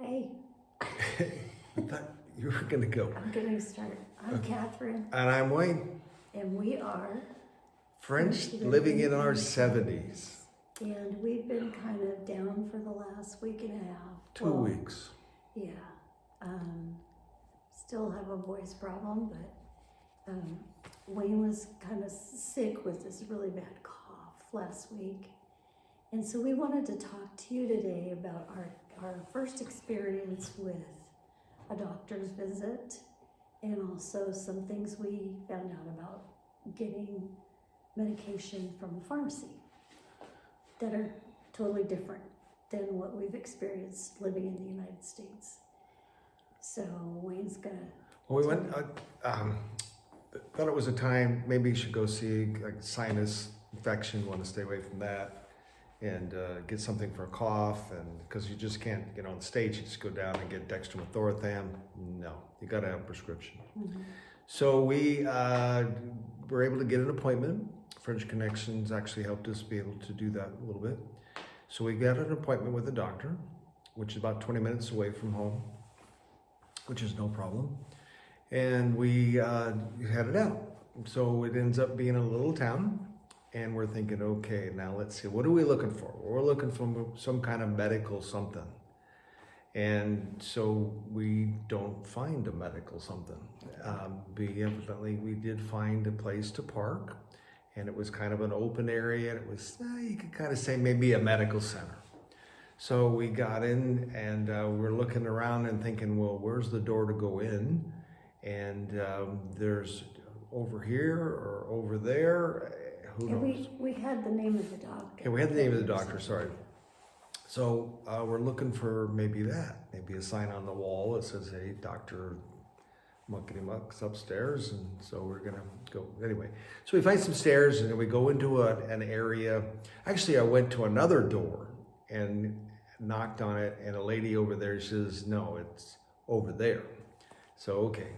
Hey, I thought you were going to go. I'm going to start. I'm Catherine, And I'm Wayne. and we are French living in our 70s. And we've been kind of down for the last week and a half. 2 weeks. Yeah. Still have a voice problem, but Wayne was kind of sick with this really bad cough last week. And so we wanted to talk to you today about our first experience with a doctor's visit, and also some things we found out about getting medication from the pharmacy that are totally different than what we've experienced living in the United States. So Wayne's gonna. Well, we went, thought it was a time, maybe you should go see like sinus infection, want to stay away from that, and get something for a cough, and because you just can't, on stage, you just go down and get dextromethorphan. No, you got to have a prescription. Mm-hmm. So we were able to get an appointment. French Connections actually helped us be able to do that a little bit. So we got an appointment with a doctor, which is about 20 minutes away from home, which is no problem. And we headed out. So it ends up being a little town. And we're thinking, okay, now let's see, what are we looking for? We're looking for some kind of medical something. And so we don't find a medical something. Evidently, we did find a place to park, and it was kind of an open area. And it was, you could kind of say maybe a medical center. So we got in, and we're looking around and thinking, well, where's the door to go in? And there's over here or over there. Who knows? We had the name of the doctor. Yeah, we had the name of the doctor, sorry. So we're looking for maybe a sign on the wall that says, hey, Dr. Muckety Muck's upstairs. And so we're gonna go, anyway. So we find some stairs and then we go into an area. Actually, I went to another door and knocked on it, and a lady over there says, no, it's over there. So, okay.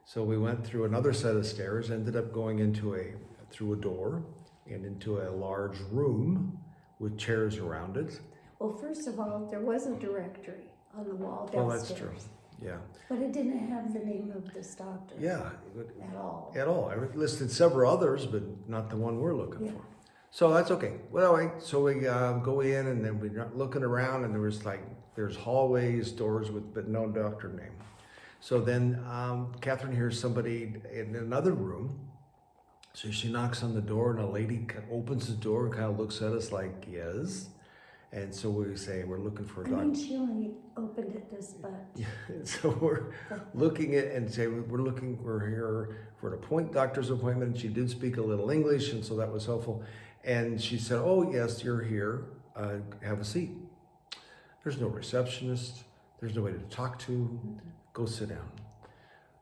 So we went through another set of stairs, ended up going through a door and into a large room with chairs around it. Well, first of all, there was a directory on the wall downstairs. Well, that's true. Yeah. But it didn't have the name of this doctor. Yeah. At all. At all. I listed several others, but not the one we're looking for. So that's okay. Well, anyway, so we go in, and then we're looking around, and there's hallways, doors but no doctor name. So then Catherine hears somebody in another room. So she knocks on the door, and a lady opens the door and kind of looks at us like, yes. And so we say, we're looking for a doctor. I mean, she only opened it this much. Yeah, so we're looking at and say, we're here for an doctor's appointment. She did speak a little English, and so that was helpful. And she said, oh, yes, you're here. Have a seat. There's no receptionist. There's nobody to talk to. Go sit down.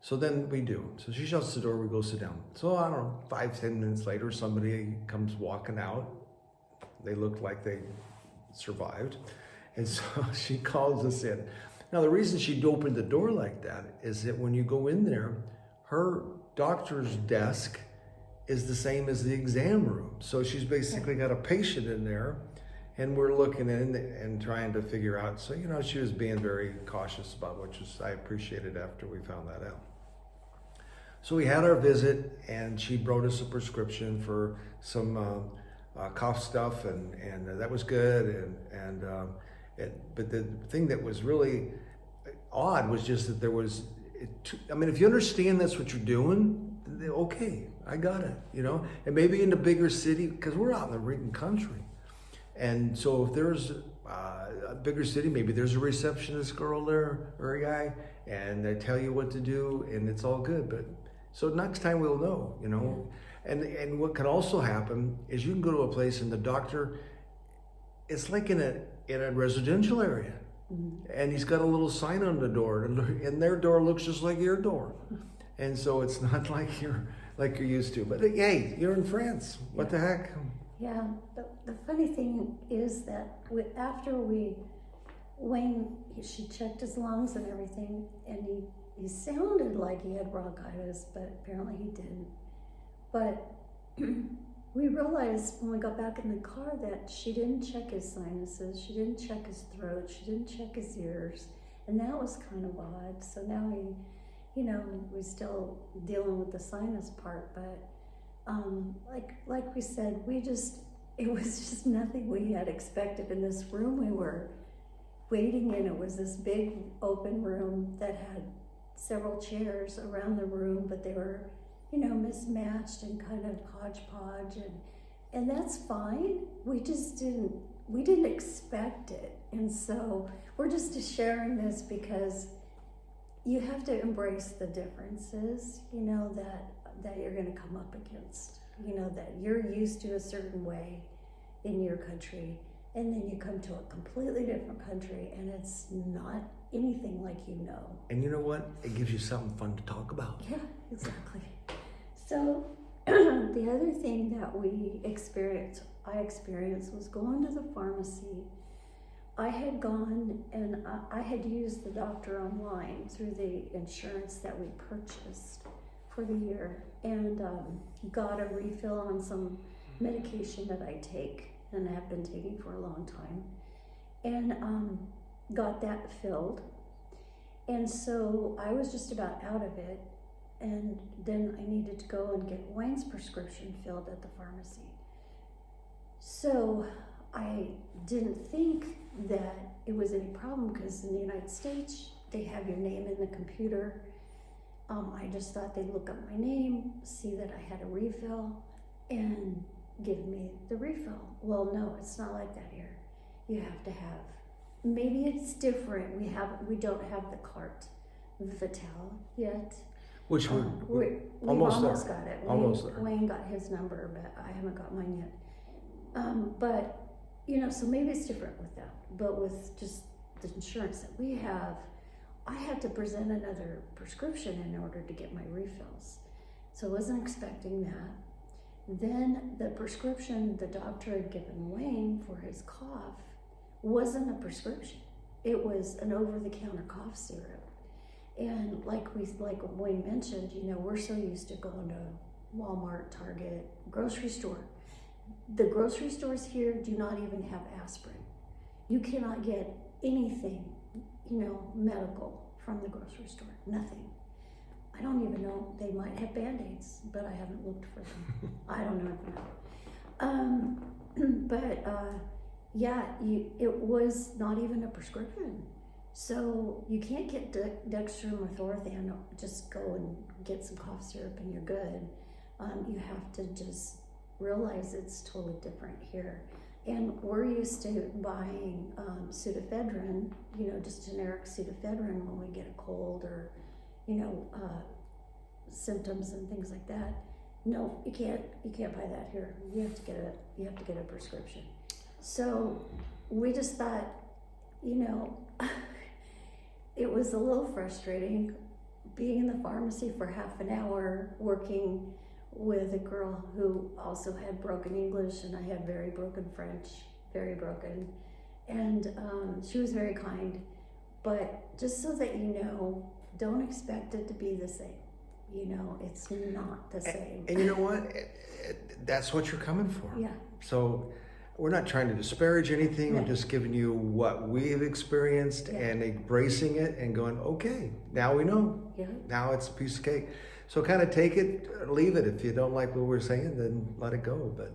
So then we do. So she shuts the door, we go sit down. So I don't know, 5-10 minutes later, somebody comes walking out. They look like they survived. And so she calls us in. Now the reason she opened the door like that is that when you go in there, her doctor's desk is the same as the exam room. So she's basically got a patient in there, and we're looking in and trying to figure out. So, she was being very cautious about I appreciated after we found that out. So we had our visit, and she wrote us a prescription for some cough stuff, and that was good. But the thing that was really odd was just that there was, if you understand that's what you're doing, okay, I got it, And maybe in the bigger city, because we're out in the freaking country. And so if there's a bigger city, maybe there's a receptionist girl there or a guy, and they tell you what to do, and it's all good. But so next time we'll know, Yeah. And what can also happen is you can go to a place and the doctor, it's like in a residential area, and he's got a little sign on the door, and their door looks just like your door, and so it's not like you're used to. But hey, you're in France. What the heck? Yeah, the funny thing is that after Wayne, she checked his lungs and everything, and he sounded like he had bronchitis, but apparently he didn't. But we realized when we got back in the car that she didn't check his sinuses, she didn't check his throat, she didn't check his ears, And that was kind of odd. So now we're still dealing with the sinus part, but like we said, it was just nothing we had expected. In this room we were waiting in, it was this big open room that had several chairs around the room, but they were, mismatched and kind of hodgepodge, and that's fine. We didn't expect it. And so we're just sharing this because you have to embrace the differences, that you're going to come up against, that you're used to a certain way in your country, and then you come to a completely different country and it's not anything like And you know what? It gives you something fun to talk about. Yeah, exactly. So the other thing that I experienced was going to the pharmacy. I had gone and I had used the doctor online through the insurance that we purchased for the year, and got a refill on some medication that I take and have been taking for a long time, and got that filled. And so I was just about out of it, and then I needed to go and get Wayne's prescription filled at the pharmacy. So I didn't think that it was any problem, because in the United States they have your name in the computer. I just thought they'd look up my name, see that I had a refill, and give me the refill. Well, no, it's not like that here. You have to have, maybe it's different. We don't have the carte vitale yet. Which we've almost almost there. got it. Almost there. Wayne got his number, but I haven't got mine yet. But so maybe it's different with that. But with just the insurance that we have, I had to present another prescription in order to get my refills. So I wasn't expecting that. Then the prescription the doctor had given Wayne for his cough wasn't a prescription. It was an over-the-counter cough syrup. And like Wayne mentioned, we're so used to going to Walmart, Target, grocery store. The grocery stores here do not even have aspirin. You cannot get anything, medical from the grocery store. Nothing. I don't even know. They might have Band-Aids, but I haven't looked for them. I don't know. It was not even a prescription. So you can't get dextromethorphan, just go and get some cough syrup and you're good. You have to just realize it's totally different here. And we're used to buying pseudoephedrine, just generic pseudoephedrine when we get a cold or, symptoms and things like that. No, you can't buy that here. You have to get a prescription. So we just thought, it was a little frustrating being in the pharmacy for half an hour working with a girl who also had broken English, and I had very broken French, very broken. And she was very kind, but just so that don't expect it to be the same. It's not the same. And you know what? That's what you're coming for. Yeah. So we're not trying to disparage anything. No. We're just giving you what we've experienced and embracing it and going, okay, now we know. Yeah. Now it's a piece of cake. So kind of take it or leave it. If you don't like what we're saying, then let it go. But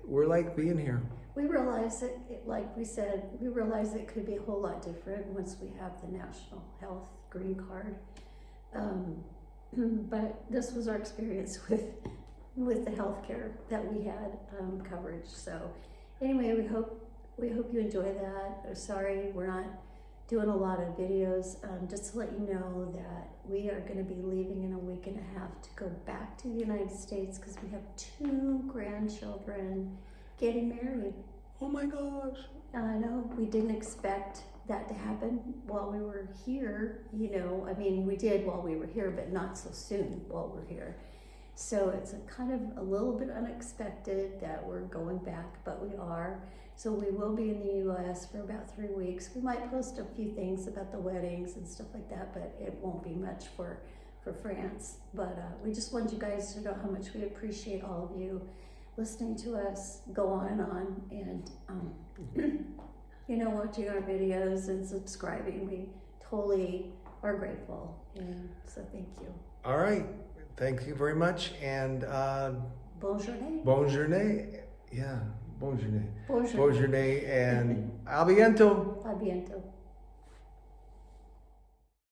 we're like being here. We realize that, like we said, it could be a whole lot different once we have the National Health Green Card. But this was our experience with the healthcare that we had coverage. So anyway, we hope you enjoy that. Sorry, we're not doing a lot of videos. Just to let you know that we are going to be leaving in a week and a half to go back to the United States because we have 2 grandchildren getting married. Oh my gosh. I know, we didn't expect that to happen while we were here. We did while we were here, but not so soon while we're here. So it's a little bit unexpected that we're going back, but we are. So we will be in the U.S. for about 3 weeks. We might post a few things about the weddings and stuff like that, but it won't be much for France. But we just wanted you guys to know how much we appreciate all of you listening to us go on and on. And watching our videos and subscribing. We totally are grateful. And so thank you. All right. Thank you very much. And Bonne journée. bonne journée. Yeah, bonne journée. Bonjour. Bonne journée. And a bientôt. A bientôt.